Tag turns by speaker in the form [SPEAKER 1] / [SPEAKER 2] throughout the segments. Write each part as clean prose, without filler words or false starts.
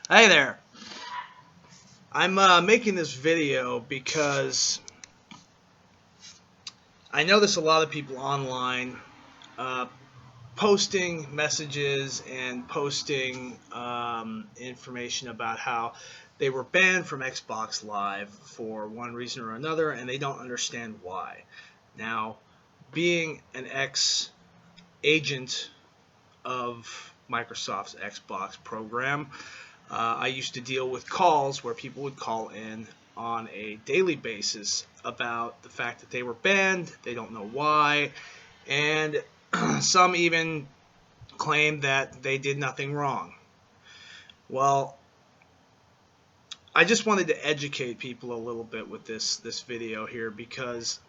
[SPEAKER 1] Hey there. I'm making this video because I notice a lot of people online uh, posting messages and posting information about how they were banned from Xbox Live for one reason or another, and they don't understand why. Now, being an ex-agent of Microsoft's Xbox program, I used to deal with calls where people would call in on a daily basis about the fact that they were banned, they don't know why, and some even claim that they did nothing wrong. Well, I just wanted to educate people a little bit with this video here because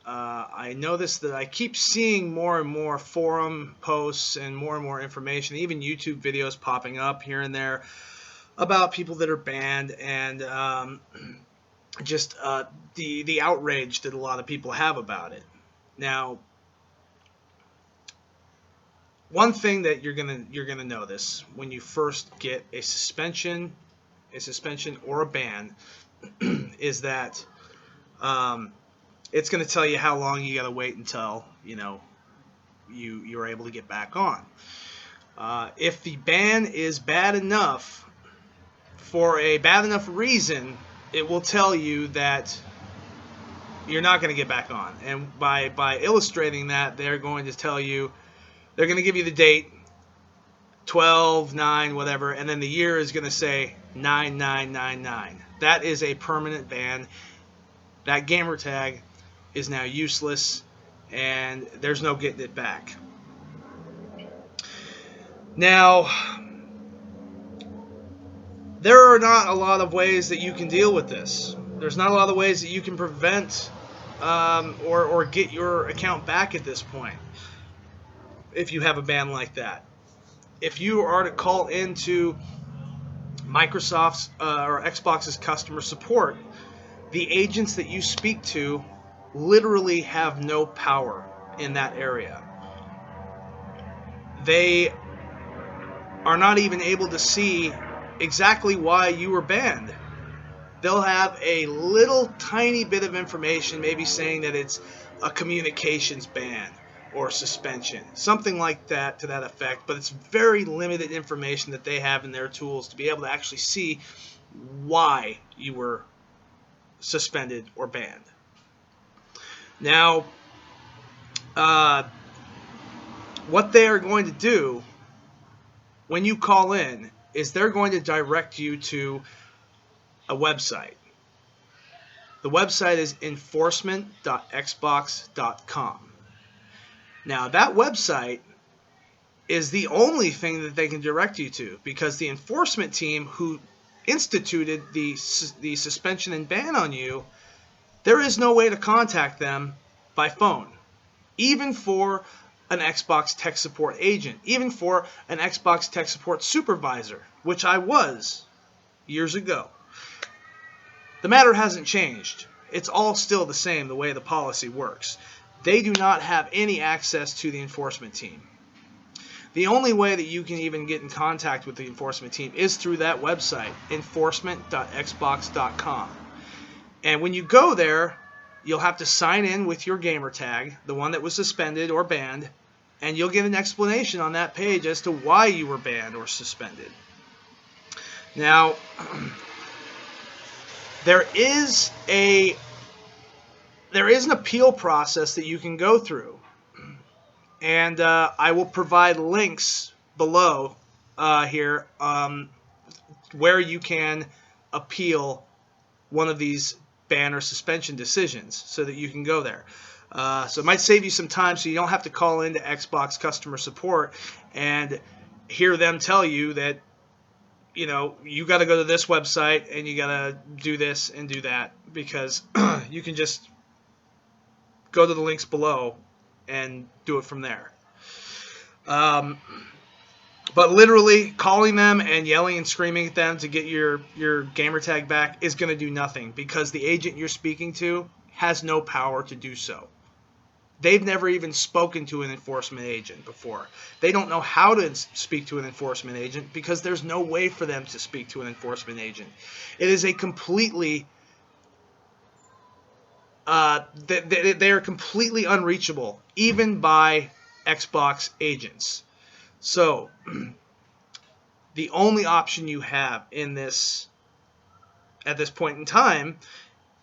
[SPEAKER 1] I noticed that I keep seeing more and more forum posts and more information, even YouTube videos popping up here and there about people that are banned and just the outrage that a lot of people have about it. Now, one thing that you're gonna notice when you first get a suspension or a ban is that it's going to tell you how long you got to wait until you're able to get back on. If the ban is bad enough for a bad enough reason, it will tell you that you're not going to get back on. And by illustrating that, they're going to tell you, they're going to give you the date, 12/9, whatever, and then the year is going to say 9999. That is a permanent ban. That gamer tag is now useless, and there's no getting it back. Now, there are not a lot of ways that you can deal with this. There's not a lot of ways that you can prevent or get your account back at this point if you have a ban like that. If you are to call into Microsoft's or Xbox's customer support, the agents that you speak to literally have no power in that area. They are not even able to see exactly why you were banned. They'll have a little tiny bit of information, maybe saying that it's a communications ban or suspension, something like that to that effect, but it's very limited information that they have in their tools to be able to actually see why you were suspended or banned. Now, what they are going to do when you call in is they're going to direct you to a website. The website is enforcement.xbox.com. Now, that website is the only thing that they can direct you to, because the enforcement team who instituted the suspension and ban on you, there is no way to contact them by phone, even for an Xbox tech support agent, even for an Xbox tech support supervisor, which I was years ago. The matter hasn't changed. It's all still the same, the way the policy works. They do not have any access to the enforcement team. The only way that you can even get in contact with the enforcement team is through that website, enforcement.xbox.com. And when you go there, you'll have to sign in with your gamer tag, the one that was suspended or banned, and you'll get an explanation on that page as to why you were banned or suspended. Now, there is an appeal process that you can go through, and I will provide links below here where you can appeal one of these ban or suspension decisions so that you can go there. So it might save you some time, so you don't have to call into Xbox customer support and hear them tell you that you got to go to this website and you got to do this and do that, because you can just go to the links below and do it from there. But literally calling them and yelling and screaming at them to get your gamer tag back is going to do nothing, because the agent you're speaking to has no power to do so. they've never even spoken to an enforcement agent before. They don't know how to speak to an enforcement agent because there's no way for them to speak to an enforcement agent. It is a completely they are completely unreachable, even by Xbox agents. So the only option you have in this at this point in time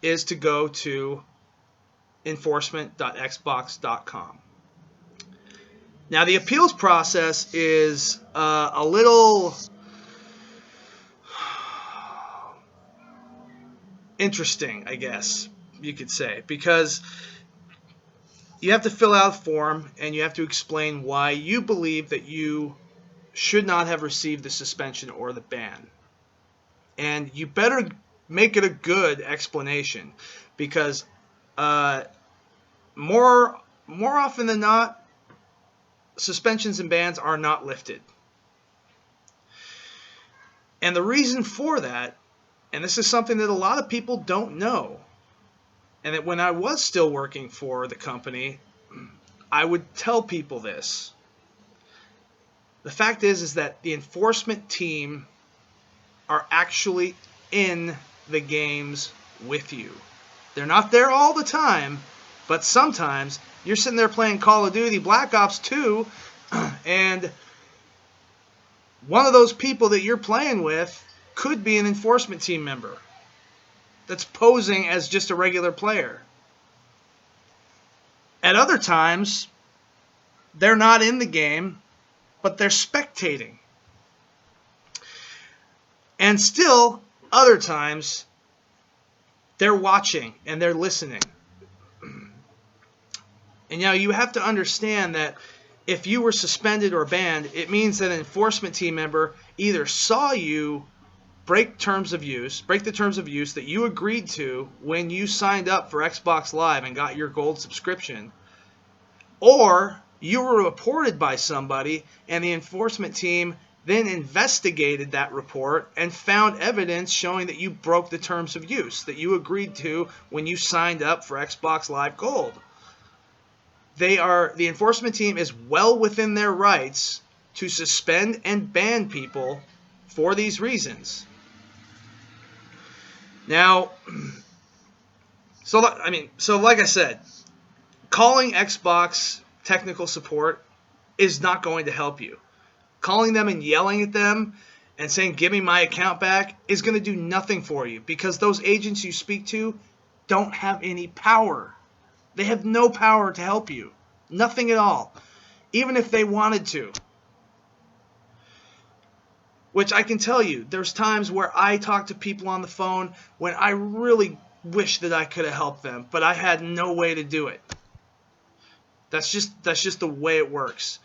[SPEAKER 1] is to go to enforcement.xbox.com. Now, the appeals process is a little interesting, I guess you could say, because you have to fill out a form and you have to explain why you believe that you should not have received the suspension or the ban. And you better make it a good explanation, because more often than not, suspensions and bans are not lifted. And the reason for that, and this is something that a lot of people don't know, and that when I was still working for the company, I would tell people this. The fact is that the enforcement team are actually in the games with you. They're not there all the time, but sometimes you're sitting there playing Call of Duty Black Ops 2, and one of those people that you're playing with could be an enforcement team member that's posing as just a regular player. At other times, they're not in the game, but they're spectating. And still, other times, they're watching and they're listening. And now you have to understand that if you were suspended or banned, it means that an enforcement team member either saw you break the terms of use that you agreed to when you signed up for Xbox Live and got your gold subscription, or you were reported by somebody and the enforcement team then investigated that report and found evidence showing that you broke the terms of use that you agreed to when you signed up for Xbox Live Gold. The enforcement team is well within their rights to suspend and ban people for these reasons. Now, so like I said, calling Xbox technical support is not going to help you. Calling them and yelling at them and saying, "Give me my account back," is going to do nothing for you, because those agents you speak to don't have any power. They have no power to help you. Nothing at all. Even if they wanted to. Which I can tell you, there's times where I talk to people on the phone when I really wish that I could have helped them, but I had no way to do it. That's just the way it works.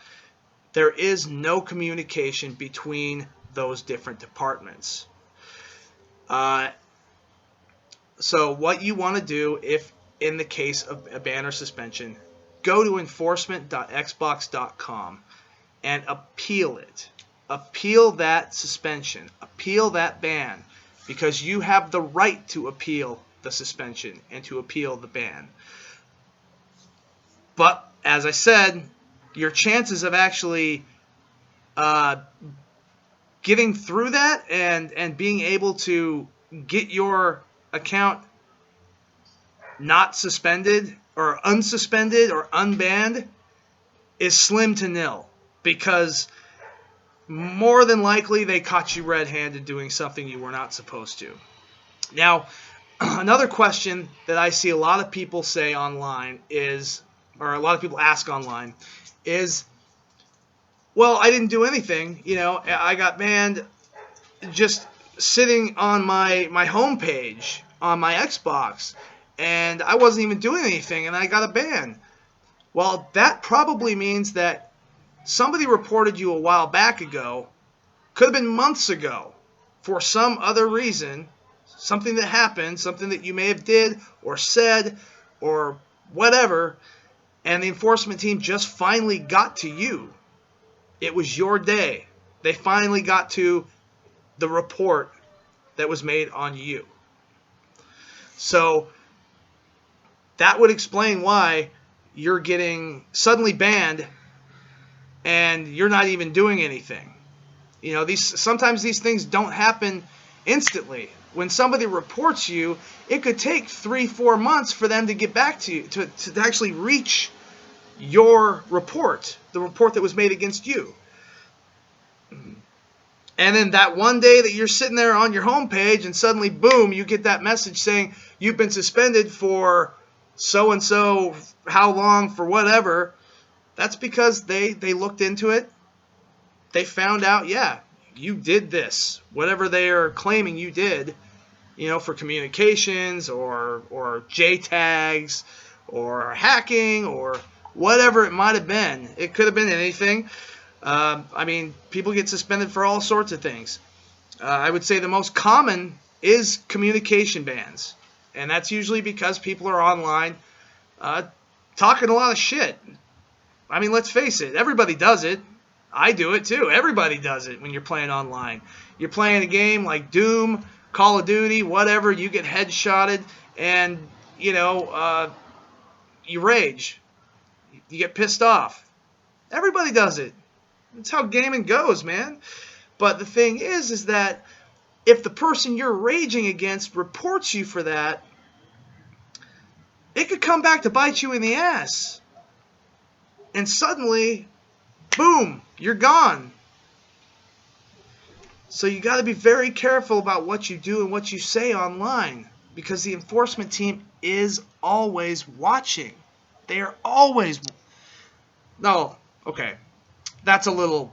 [SPEAKER 1] There is no communication between those different departments. So what you want to do, if in the case of a ban or suspension, go to enforcement.xbox.com and appeal it. Appeal that suspension. Appeal that ban, because you have the right to appeal the suspension and to appeal the ban. But as I said, your chances of actually getting through that and being able to get your account not suspended or unsuspended or unbanned is slim to nil, because more than likely they caught you red-handed doing something you were not supposed to. Now, another question that I see a lot of people say online is, or a lot of people ask online, is, well, I didn't do anything. I got banned just sitting on my homepage on my Xbox, and I wasn't even doing anything, and I got a ban. Well, that probably means that somebody reported you a while back ago, could have been months ago, for some other reason, something that happened, something that you may have did or said or whatever, and the enforcement team just finally got to you. It was your day. They finally got to the report that was made on you. So that would explain why you're getting suddenly banned and you're not even doing anything. You know, sometimes these things don't happen instantly. When somebody reports you, it could take 3-4 months for them to get back to you, to actually reach your report, the report that was made against you. And then that one day that you're sitting there on your homepage and suddenly, boom, you get that message saying you've been suspended for so-and-so, how long, for whatever. That's because they looked into it. They found out, yeah, you did this, whatever they are claiming you did, you know, for communications or JTAGs or hacking or whatever it might have been. It could have been anything. I mean, people get suspended for all sorts of things. I would say the most common is communication bans. And that's usually because people are online talking a lot of shit. I mean, let's face it. Everybody does it. I do it too. Everybody does it when you're playing online. You're playing a game like Doom, Call of Duty, whatever. You get headshotted and, you know, you rage. You get pissed off. Everybody does it. That's how gaming goes, man. But the thing is that if the person you're raging against reports you for that, it could come back to bite you in the ass. And suddenly, boom, you're gone. So you got to be very careful about what you do and what you say online, because the enforcement team is always watching. They are always... No, okay. That's a little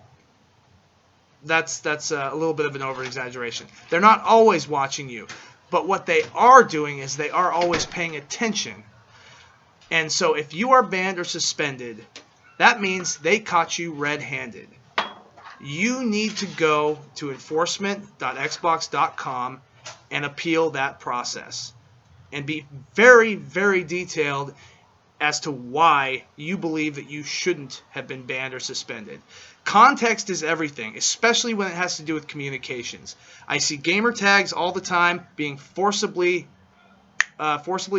[SPEAKER 1] bit of an over-exaggeration. They're not always watching you. But what they are doing is they are always paying attention. And so if you are banned or suspended, that means they caught you red-handed. You need to go to enforcement.xbox.com and appeal that process. And be very, very detailed as to why you believe that you shouldn't have been banned or suspended. Context is everything, especially when it has to do with communications. I see gamer tags all the time being forcibly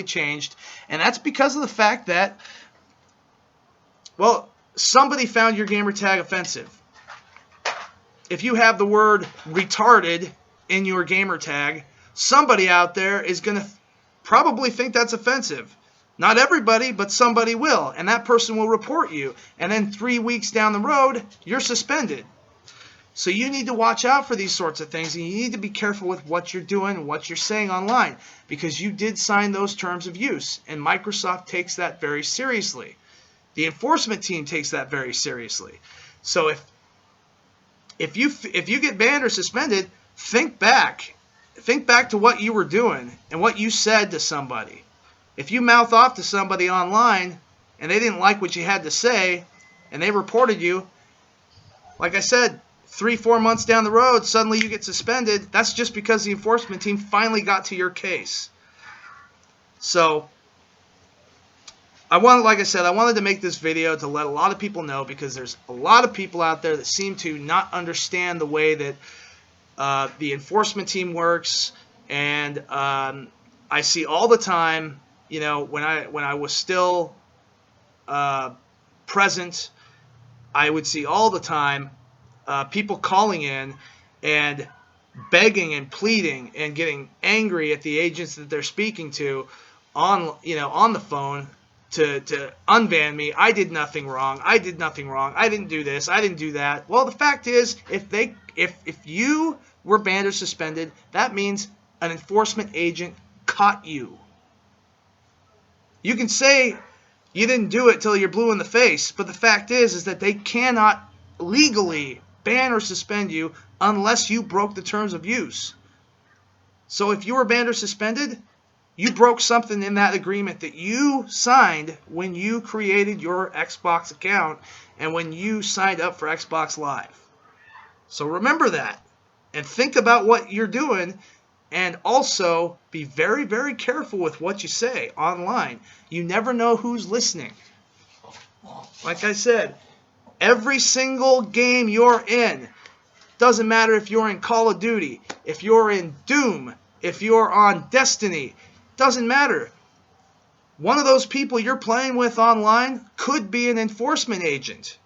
[SPEAKER 1] changed, and that's because of the fact that, well, somebody found your gamer tag offensive. If you have the word retarded in your gamer tag, somebody out there is going to probably think that's offensive. Not everybody, but somebody will, and that person will report you. And then 3 weeks down the road, you're suspended. So you need to watch out for these sorts of things, and you need to be careful with what you're doing and what you're saying online, because you did sign those terms of use, and Microsoft takes that very seriously. The enforcement team takes that very seriously. So if you get banned or suspended, think back. Think back to what you were doing and what you said to somebody. If you mouth off to somebody online and they didn't like what you had to say and they reported you, like I said, 3-4 months down the road, suddenly you get suspended. That's just because the enforcement team finally got to your case. So, like I said, I wanted to make this video to let a lot of people know, because there's a lot of people out there that seem to not understand the way that the enforcement team works. And I see all the time, you know, when I was still present, I would see all the time people calling in and begging and pleading and getting angry at the agents that they're speaking to on the phone to unban me. I did nothing wrong. I did nothing wrong. I didn't do this. I didn't do that. Well, the fact is, if you were banned or suspended, that means an enforcement agent caught you. You can say you didn't do it till you're blue in the face, but the fact is that they cannot legally ban or suspend you unless you broke the terms of use. So if you were banned or suspended, you broke something in that agreement that you signed when you created your Xbox account and when you signed up for Xbox Live. So remember that and think about what you're doing, and also be very, very careful with what you say online. You never know who's listening. Like I said, every single game you're in, doesn't matter if you're in Call of Duty, if you're in Doom, if you're on Destiny, doesn't matter. One of those people you're playing with online could be an enforcement agent.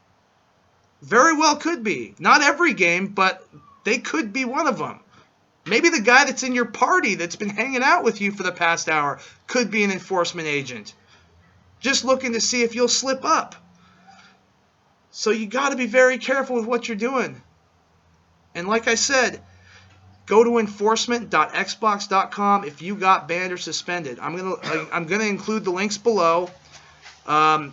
[SPEAKER 1] Very well could be. Not every game, but they could be one of them. Maybe the guy that's in your party that's been hanging out with you for the past hour could be an enforcement agent. Just looking to see if you'll slip up. So you got to be very careful with what you're doing. And like I said, go to enforcement.xbox.com if you got banned or suspended. I'm gonna include the links below. I'm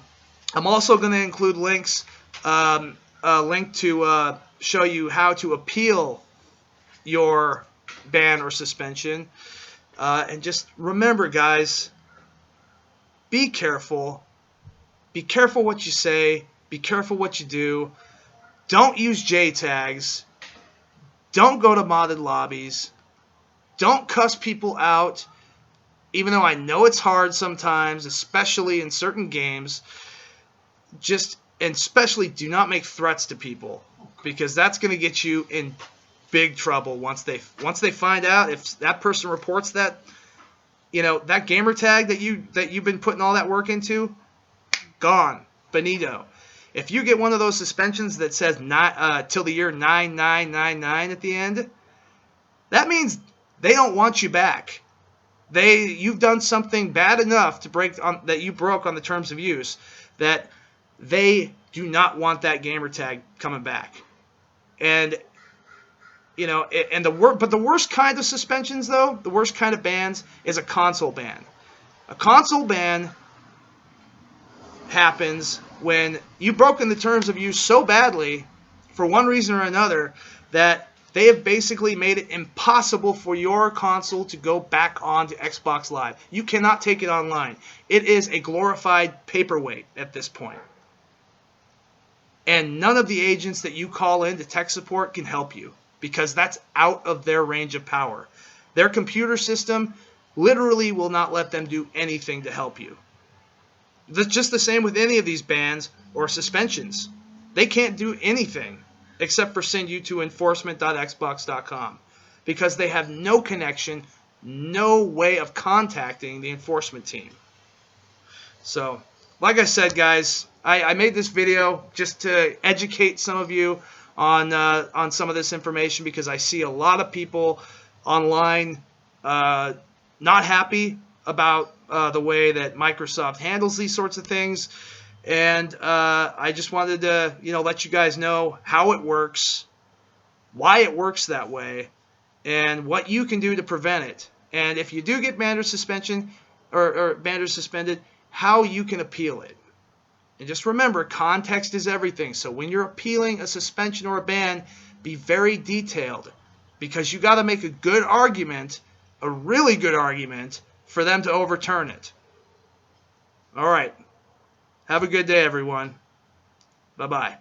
[SPEAKER 1] also gonna include links, a link to show you how to appeal your ban or suspension. And just remember, guys, be careful. Be careful what you say. Be careful what you do. Don't use JTags. Don't go to modded lobbies. Don't cuss people out, even though I know it's hard sometimes, especially in certain games. And especially do not make threats to people, because that's going to get you in big trouble once they find out. If that person reports that, that gamer tag that you've been putting all that work into, gone, finito. If you get one of those suspensions that says till the year 9999 at the end, that means they don't want you back. You've done something bad enough that you broke on the terms of use that they do not want that gamer tag coming back. And the worst kind of suspensions, though, the worst kind of bans is a console ban. A console ban happens when you've broken the terms of use so badly for one reason or another that they have basically made it impossible for your console to go back onto Xbox Live. You cannot take it online. It is a glorified paperweight at this point. And none of the agents that you call in to tech support can help you, because that's out of their range of power. Their computer system literally will not let them do anything to help you. That's just the same with any of these bans or suspensions. They can't do anything except for send you to enforcement.xbox.com, because they have no connection, no way of contacting the enforcement team. So, like I said, guys, I made this video just to educate some of you on some of this information, because I see a lot of people online not happy about the way that Microsoft handles these sorts of things. And I just wanted to, let you guys know how it works, why it works that way, and what you can do to prevent it. And if you do get banned or suspension or banned or suspended, how you can appeal it. And just remember, context is everything. So when you're appealing a suspension or a ban, be very detailed, because you got to make a good argument, a really good argument, for them to overturn it. All right. Have a good day, everyone. Bye-bye.